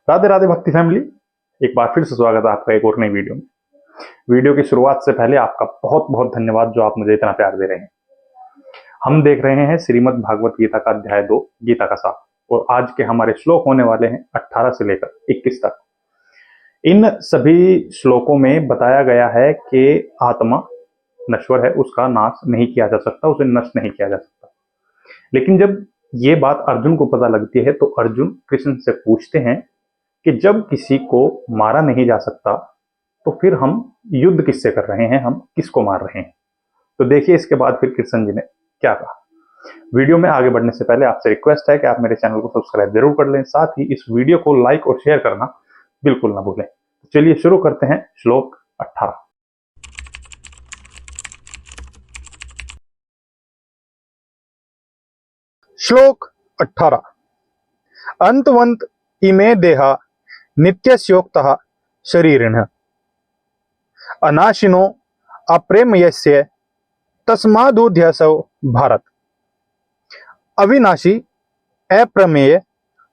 राधे राधे भक्ति फैमिली, एक बार फिर से स्वागत है आपका एक और नई वीडियो में। वीडियो की शुरुआत से पहले आपका बहुत बहुत धन्यवाद जो आप मुझे इतना प्यार दे रहे हैं। हम देख रहे हैं श्रीमद् भागवत गीता का अध्याय 2 गीता का सार, और आज के हमारे श्लोक होने वाले हैं 18 से लेकर 21 तक। इन सभी श्लोकों में बताया गया है कि आत्मा नश्वर है, उसका नाश नहीं किया जा सकता, उसे नष्ट नहीं किया जा सकता। लेकिन जब ये बात अर्जुन को पता लगती है तो अर्जुन कृष्ण से पूछते हैं कि जब किसी को मारा नहीं जा सकता तो फिर हम युद्ध किससे कर रहे हैं, हम किसको मार रहे हैं। तो देखिए इसके बाद फिर कृष्ण जी ने क्या कहा। वीडियो में आगे बढ़ने से पहले आपसे रिक्वेस्ट है कि आप मेरे चैनल को सब्सक्राइब जरूर कर लें, साथ ही इस वीडियो को लाइक और शेयर करना बिल्कुल ना भूलें। चलिए शुरू करते हैं श्लोक 18। श्लोक 18। अंतवंत इमे देहा नित्यस्योक्तः शरीरिणः अनाशिनो अप्रेमयस्य तस्मादुध्यसौ भारत। अविनाशी अप्रमेय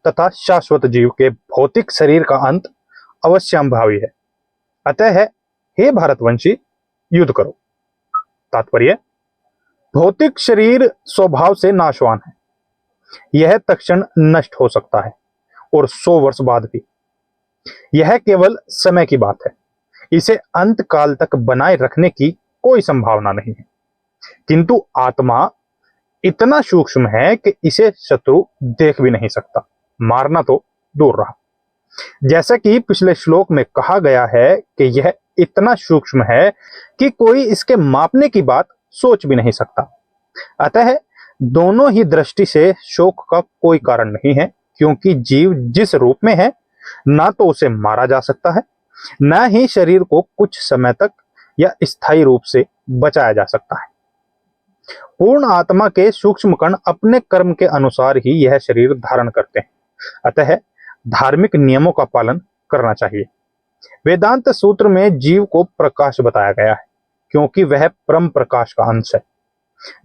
तथा शाश्वत जीव के भौतिक शरीर का अंत अवश्यंभावी है, अतः हे भारतवंशी युद्ध करो। तात्पर्य, भौतिक शरीर स्वभाव से नाशवान है, यह तत्क्षण नष्ट हो सकता है और 100 वर्ष बाद भी। यह केवल समय की बात है, इसे अंत काल तक बनाए रखने की कोई संभावना नहीं है। किंतु आत्मा इतना सूक्ष्म है कि इसे शत्रु देख भी नहीं सकता, मारना तो दूर रहा। जैसा कि पिछले श्लोक में कहा गया है कि यह इतना सूक्ष्म है कि कोई इसके मापने की बात सोच भी नहीं सकता। अतः दोनों ही दृष्टि से शोक का कोई कारण नहीं है, क्योंकि जीव जिस रूप में है ना तो उसे मारा जा सकता है, न ही शरीर को कुछ समय तक या स्थायी रूप से बचाया जा सकता है। पूर्ण आत्मा के सूक्ष्म कण अपने कर्म के अनुसार ही यह शरीर धारण करते हैं, अतः धार्मिक नियमों का पालन करना चाहिए। वेदांत सूत्र में जीव को प्रकाश बताया गया है, क्योंकि वह परम प्रकाश का अंश है।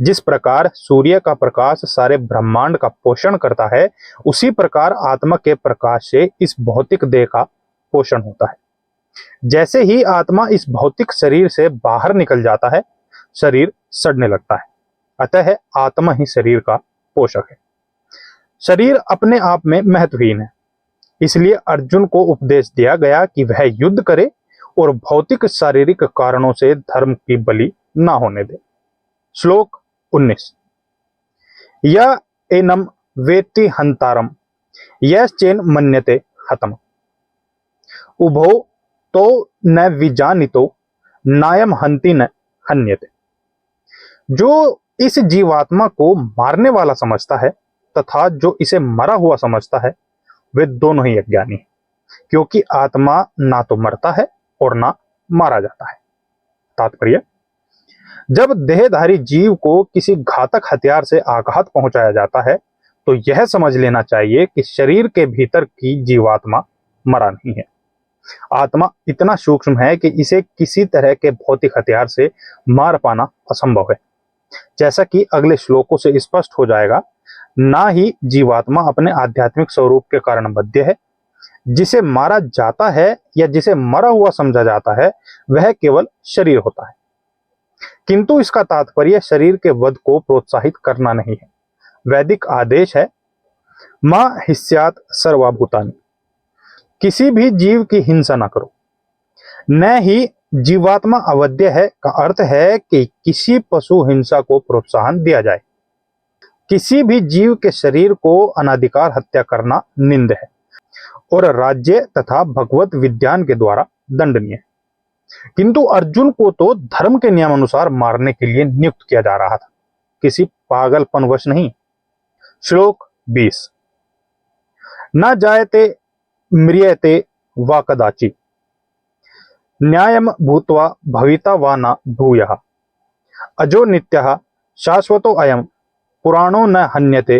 जिस प्रकार सूर्य का प्रकाश सारे ब्रह्मांड का पोषण करता है, उसी प्रकार आत्मा के प्रकाश से इस भौतिक देह का पोषण होता है। जैसे ही आत्मा इस भौतिक शरीर से बाहर निकल जाता है, शरीर सड़ने लगता है, अतः आत्मा ही शरीर का पोषक है। शरीर अपने आप में महत्वहीन है, इसलिए अर्जुन को उपदेश दिया गया कि वह युद्ध करे और भौतिक शारीरिक कारणों से धर्म की बलि ना होने दे। श्लोक 19। य एनम वेत्ति हंतारम यश्चेन मन्यते हतम उभो तो न विजानितो नायम हंति न हन्यते। जो इस जीवात्मा को मारने वाला समझता है तथा जो इसे मरा हुआ समझता है, वे दोनों ही अज्ञानी हैं, क्योंकि आत्मा ना तो मरता है और ना मारा जाता है। तात्पर्य, जब देहधारी जीव को किसी घातक हथियार से आघात पहुंचाया जाता है तो यह समझ लेना चाहिए कि शरीर के भीतर की जीवात्मा मरा नहीं है। आत्मा इतना सूक्ष्म है कि इसे किसी तरह के भौतिक हथियार से मार पाना असंभव है। जैसा कि अगले श्लोकों से स्पष्ट हो जाएगा, ना ही जीवात्मा अपने आध्यात्मिक स्वरूप के कारण बद्ध है। जिसे मारा जाता है या जिसे मरा हुआ समझा जाता है, वह केवल शरीर होता है। किंतु इसका तात्पर्य शरीर के वध को प्रोत्साहित करना नहीं है। वैदिक आदेश है, मां हिस्यात सर्वभूतानि, किसी भी जीव की हिंसा ना करो। न ही जीवात्मा अवध्य है का अर्थ है कि किसी पशु हिंसा को प्रोत्साहन दिया जाए। किसी भी जीव के शरीर को अनाधिकार हत्या करना निंद है और राज्य तथा भगवत विज्ञान के द्वारा दंडनीय है। किंतु अर्जुन को तो धर्म के नियम अनुसार मारने के लिए नियुक्त किया जा रहा था, किसी पागलपनवश नहीं। श्लोक 20। न जायते म्रियते वा कदाचित् न्यायम भूत्वा भविता वा न भूयः अजो नित्यः शाश्वतो अयम पुराणो न हन्यते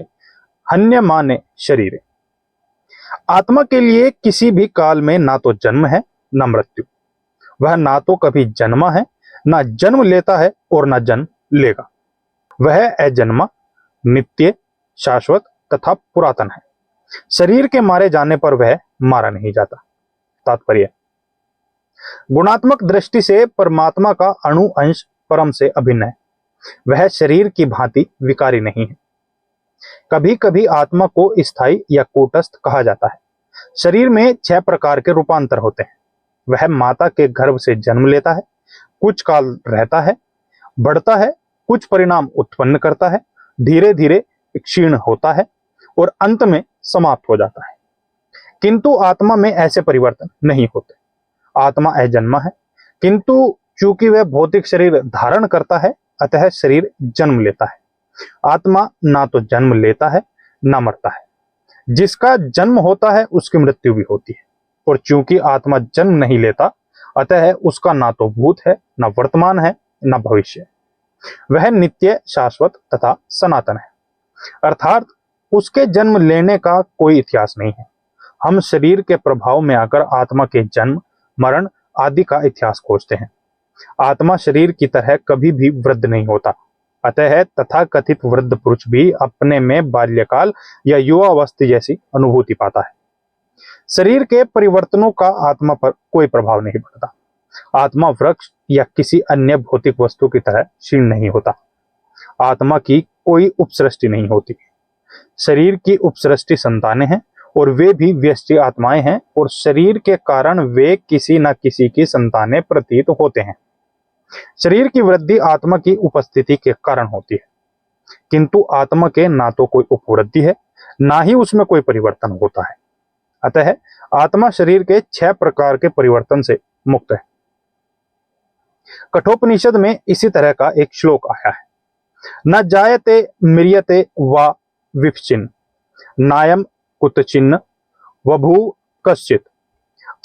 हन्यमाने शरीरे। आत्मा के लिए किसी भी काल में ना तो जन्म है न मृत्यु। वह ना तो कभी जन्मा है, ना जन्म लेता है और ना जन्म लेगा। वह अजन्मा, नित्य, शाश्वत तथा पुरातन है। शरीर के मारे जाने पर वह मारा नहीं जाता। तात्पर्य, गुणात्मक दृष्टि से परमात्मा का अणु अंश परम से अभिन्न है। वह शरीर की भांति विकारी नहीं है। कभी कभी आत्मा को स्थायी या कूटस्थ कहा जाता है। शरीर में 6 प्रकार के रूपांतर होते हैं। वह माता के गर्भ से जन्म लेता है, कुछ काल रहता है, बढ़ता है, कुछ परिणाम उत्पन्न करता है, धीरे धीरे क्षीण होता है और अंत में समाप्त हो जाता है। किंतु आत्मा में ऐसे परिवर्तन नहीं होते। आत्मा अजन्मा है, किंतु चूंकि वह भौतिक शरीर धारण करता है, अतः शरीर जन्म लेता है। आत्मा ना तो जन्म लेता है ना मरता है। जिसका जन्म होता है उसकी मृत्यु भी होती है, और चूंकि आत्मा जन्म नहीं लेता, अतः उसका ना तो भूत है, ना वर्तमान है, ना भविष्य। वह नित्य, शाश्वत तथा सनातन है, अर्थात उसके जन्म लेने का कोई इतिहास नहीं है। हम शरीर के प्रभाव में आकर आत्मा के जन्म, मरण आदि का इतिहास खोजते हैं। आत्मा शरीर की तरह कभी भी वृद्ध नहीं होता, अतः तथाकथित वृद्ध पुरुष भी अपने में बाल्यकाल या युवावस्था जैसी अनुभूति पाता है। शरीर के परिवर्तनों का आत्मा पर कोई प्रभाव नहीं पड़ता। आत्मा वृक्ष या किसी अन्य भौतिक वस्तु की तरह क्षीण नहीं होता। आत्मा की कोई उपसृष्टि नहीं होती। शरीर की उपसृष्टि संतानें हैं, और वे भी व्यष्टि आत्माएं हैं, और शरीर के कारण वे किसी न किसी की संतानें प्रतीत होते हैं। शरीर की वृद्धि आत्मा की उपस्थिति के कारण होती है, किंतु आत्मा के ना तो कोई उपवृद्धि है, ना ही उसमें कोई परिवर्तन होता है। अतः आत्मा शरीर के 6 प्रकार के परिवर्तन से मुक्त है। कठोपनिषद में इसी तरह का एक श्लोक आया है। न जायते म्रियते वा विपचिन नायम कुतचिन्न वभू कश्चित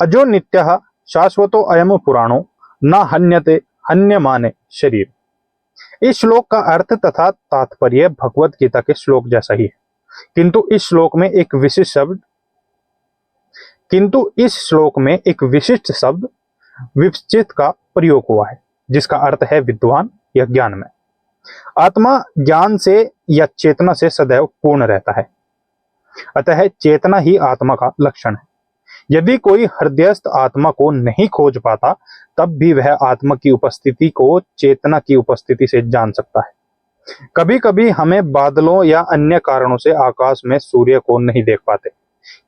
अजो नित्यः शाश्वतो अयम पुराणो न हन्यते हन्यमाने शरीर। इस श्लोक का अर्थ तथा तात्पर्य भगवत गीता के श्लोक जैसा ही है, किंतु इस श्लोक में एक विशिष्ट शब्द विपचित का प्रयोग हुआ है, जिसका अर्थ है विद्वान या ज्ञान में। आत्मा ज्ञान से या चेतना से सदैव पूर्ण रहता है, अतः चेतना ही आत्मा का लक्षण है। यदि कोई हृदयस्थ आत्मा को नहीं खोज पाता, तब भी वह आत्मा की उपस्थिति को चेतना की उपस्थिति से जान सकता है। कभी कभी हमें बादलों या अन्य कारणों से आकाश में सूर्य को नहीं देख पाते,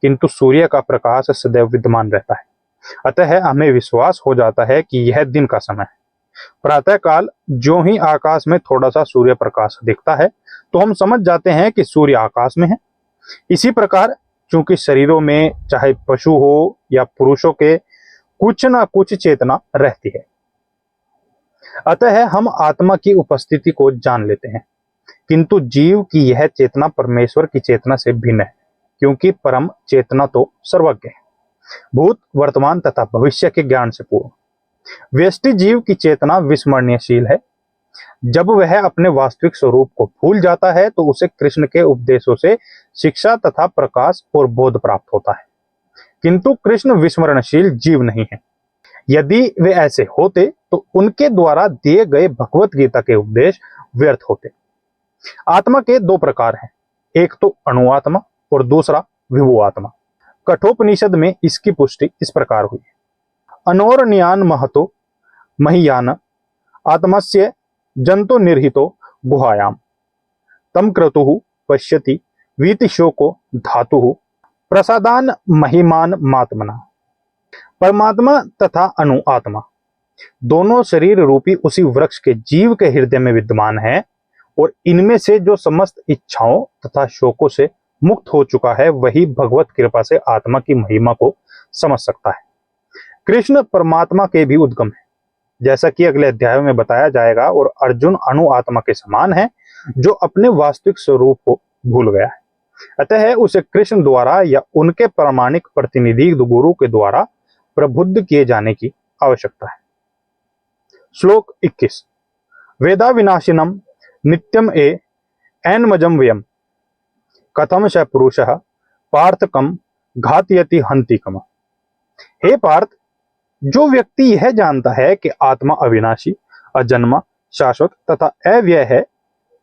किंतु सूर्य का प्रकाश सदैव विद्यमान रहता है, अतः हमें विश्वास हो जाता है कि यह दिन का समय है। प्रातः काल जो ही आकाश में थोड़ा सा सूर्य प्रकाश दिखता है, तो हम समझ जाते हैं कि सूर्य आकाश में है। इसी प्रकार चूंकि शरीरों में चाहे पशु हो या पुरुषों के कुछ ना कुछ चेतना रहती है, अतः हम आत्मा की उपस्थिति को जान लेते हैं। किंतु जीव की यह चेतना परमेश्वर की चेतना से भिन्न है, क्योंकि परम चेतना तो सर्वज्ञ है, भूत, वर्तमान तथा भविष्य के ज्ञान से पूर्ण। व्यष्टि जीव की चेतना विस्मरणीयशील है। जब वह अपने वास्तविक स्वरूप को भूल जाता है, तो उसे कृष्ण के उपदेशों से शिक्षा तथा प्रकाश और बोध प्राप्त होता है। किंतु कृष्ण विस्मरणशील जीव नहीं है। यदि वे ऐसे होते, तो उनके द्वारा दिए गए भगवत गीता के उपदेश व्यर्थ होते। आत्मा के 2 प्रकार हैं, एक तो अणु आत्मा और दूसरा विभु आत्मा। कठोपनिषद में इसकी पुष्टि इस प्रकार हुई है। अनोरण्यान महतो महीयान आत्मस्य जंतो निर्हितो गुहायाम तम क्रतुः पश्यति वीति शोको धातुः प्रसादान महिमान मात्मना। परमात्मा तथा अणु आत्मा दोनों शरीर रूपी उसी वृक्ष के जीव के हृदय में विद्यमान है, और इनमें से जो समस्त इच्छाओं तथा शोकों से मुक्त हो चुका है, वही भगवत कृपा से आत्मा की महिमा को समझ सकता है। कृष्ण परमात्मा के भी उद्गम है, जैसा कि अगले अध्याय में बताया जाएगा, और अर्जुन अणु आत्मा के समान है, जो अपने वास्तविक स्वरूप को भूल गया है। अतः उसे कृष्ण द्वारा या उनके प्रामाणिक प्रतिनिधि गुरु के द्वारा प्रबुद्ध किए जाने की आवश्यकता है। श्लोक 21। वेदा विनाशिनम नित्यम एनमजम व्यम कथम स पुरुषः पार्थकम घातयति हंतिकम। हे पार्थ, जो व्यक्ति यह जानता है कि आत्मा अविनाशी, अजन्मा, शाश्वत तथा अव्यय है,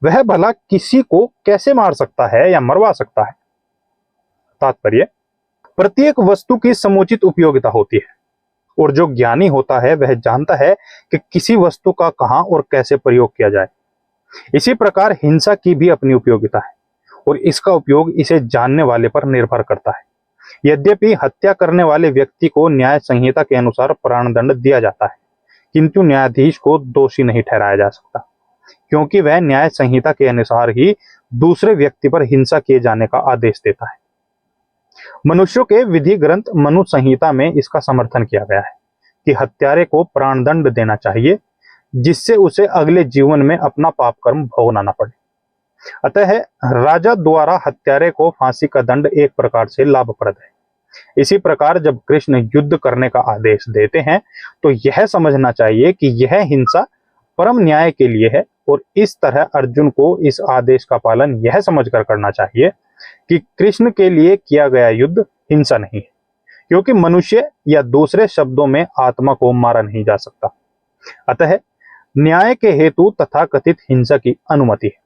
वह भला किसी को कैसे मार सकता है या मरवा सकता है। तात्पर्य, प्रत्येक वस्तु की समुचित उपयोगिता होती है और जो ज्ञानी होता है वह जानता है कि किसी वस्तु का कहां और कैसे प्रयोग किया जाए। इसी प्रकार हिंसा की भी अपनी उपयोगिता है और इसका उपयोग इसे जानने वाले पर निर्भर करता है। यद्यपि हत्या करने वाले व्यक्ति को न्याय संहिता के अनुसार प्राणदंड दिया जाता है, किंतु न्यायाधीश को दोषी नहीं ठहराया जा सकता, क्योंकि वह न्याय संहिता के अनुसार ही दूसरे व्यक्ति पर हिंसा किए जाने का आदेश देता है। मनुष्यों के विधि ग्रंथ मनु संहिता में इसका समर्थन किया गया है कि हत्यारे को प्राणदंड देना चाहिए, जिससे उसे अगले जीवन में अपना पाप कर्म भोगना न पड़े। अतः राजा द्वारा हत्यारे को फांसी का दंड एक प्रकार से लाभप्रद है। इसी प्रकार जब कृष्ण युद्ध करने का आदेश देते हैं तो यह समझना चाहिए कि यह हिंसा परम न्याय के लिए है, और इस तरह अर्जुन को इस आदेश का पालन यह समझकर करना चाहिए कि कृष्ण के लिए किया गया युद्ध हिंसा नहीं है, क्योंकि मनुष्य या दूसरे शब्दों में आत्मा को मारा नहीं जा सकता। अतः न्याय के हेतु तथाकथित हिंसा की अनुमति है।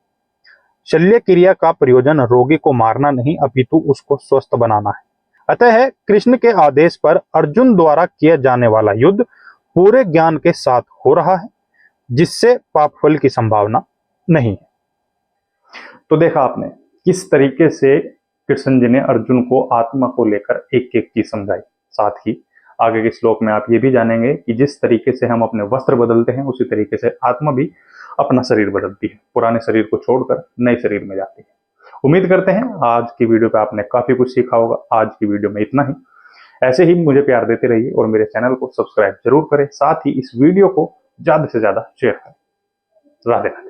शल्य क्रिया का प्रयोजन रोगी को मारना नहीं अपितु उसको स्वस्थ बनाना है। अतः कृष्ण के आदेश पर अर्जुन द्वारा किया जाने वाला युद्ध पूरे ज्ञान के साथ हो रहा है, जिससे पाप फल की संभावना नहीं है। तो देखा आपने किस तरीके से कृष्ण जी ने अर्जुन को आत्मा को लेकर एक एक चीज समझाई। साथ ही आगे के श्लोक में आप ये भी जानेंगे कि जिस तरीके से हम अपने वस्त्र बदलते हैं उसी तरीके से आत्मा भी अपना शरीर बदलती है, पुराने शरीर को छोड़कर नए शरीर में जाती है। उम्मीद करते हैं आज की वीडियो पे आपने काफी कुछ सीखा होगा। आज की वीडियो में इतना ही। ऐसे ही मुझे प्यार देते रहिए और मेरे चैनल को सब्सक्राइब जरूर करें। साथ ही इस वीडियो को ज्यादा से ज्यादा शेयर करें। राधे राधे।